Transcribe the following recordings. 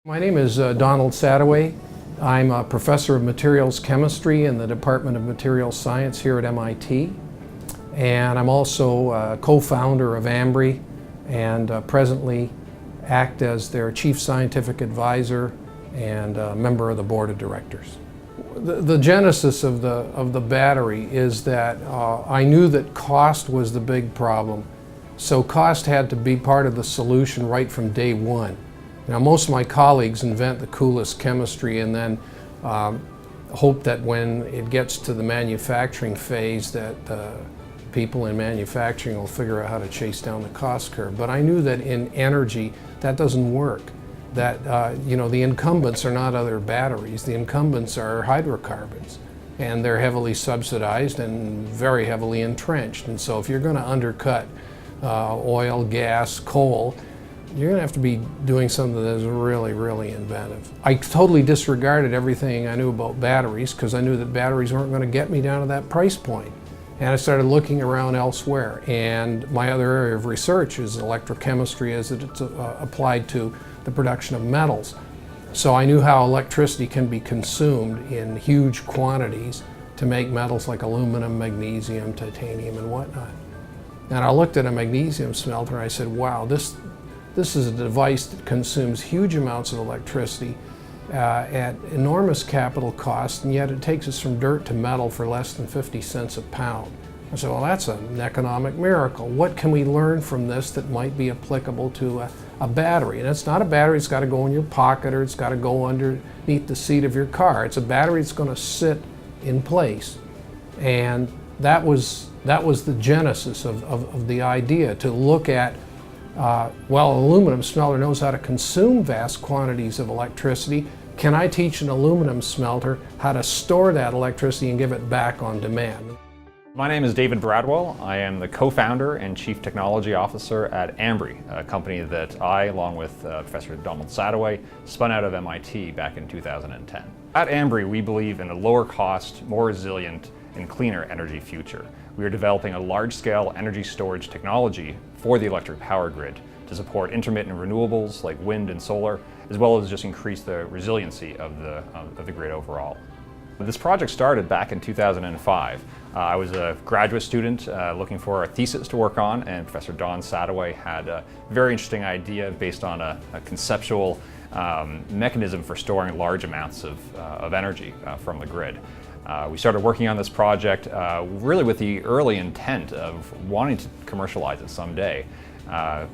My name is Donald Sadoway. I'm a professor of materials chemistry in the Department of Materials Science here at MIT. And I'm also a co-founder of Ambri and presently act as their chief scientific advisor and a member of the board of directors. The genesis of the battery is that I knew that cost was the big problem. So cost had to be part of the solution right from day one. Now, most of my colleagues invent the coolest chemistry and then hope that when it gets to the manufacturing phase that people in manufacturing will figure out how to chase down the cost curve. But I knew that in energy that doesn't work. That the incumbents are not other batteries. The incumbents are hydrocarbons, and they're heavily subsidized and very heavily entrenched. And so if you're going to undercut oil, gas, coal, you're going to have to be doing something that is really, really inventive. I totally disregarded everything I knew about batteries because I knew that batteries weren't going to get me down to that price point. And I started looking around elsewhere. And my other area of research is electrochemistry as it's applied to the production of metals. So I knew how electricity can be consumed in huge quantities to make metals like aluminum, magnesium, titanium, and whatnot. And I looked at a magnesium smelter and I said, wow, this is a device that consumes huge amounts of electricity at enormous capital cost, and yet it takes us from dirt to metal for less than 50 cents a pound. I said, well, that's an economic miracle. What can we learn from this that might be applicable to a battery? And it's not a battery that's got to go in your pocket or it's got to go underneath the seat of your car. It's a battery that's going to sit in place. And that was the genesis of the idea, to look at well, an aluminum smelter knows how to consume vast quantities of electricity. Can I teach an aluminum smelter how to store that electricity and give it back on demand? My name is David Bradwell. I am the co-founder and chief technology officer at Ambri, a company that I, along with Professor Donald Sadoway, spun out of MIT back in 2010. At Ambri, we believe in a lower cost, more resilient, and cleaner energy future. We are developing a large-scale energy storage technology for the electric power grid to support intermittent renewables like wind and solar, as well as just increase the resiliency of the grid overall. This project started back in 2005. I was a graduate student looking for a thesis to work on, and Professor Don Sadoway had a very interesting idea based on a conceptual mechanism for storing large amounts of energy from the grid. We started working on this project really with the early intent of wanting to commercialize it someday.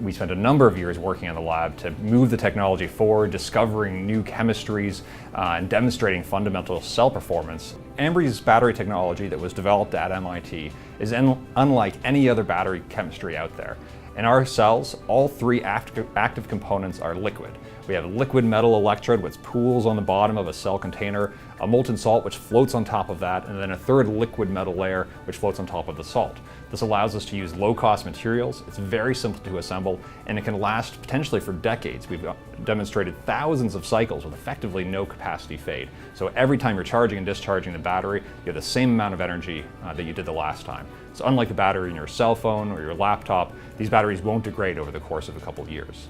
We spent a number of years working in the lab to move the technology forward, discovering new chemistries and demonstrating fundamental cell performance. Ambri's battery technology that was developed at MIT is unlike any other battery chemistry out there. In our cells, all three active components are liquid. We have a liquid metal electrode which pools on the bottom of a cell container, a molten salt which floats on top of that, and then a third liquid metal layer which floats on top of the salt. This allows us to use low-cost materials. It's very simple to assemble, and it can last potentially for decades. We've demonstrated thousands of cycles with effectively no capacity fade. So every time you're charging and discharging the battery, you have the same amount of energy that you did the last time. So unlike the battery in your cell phone or your laptop, these batteries won't degrade over the course of a couple of years.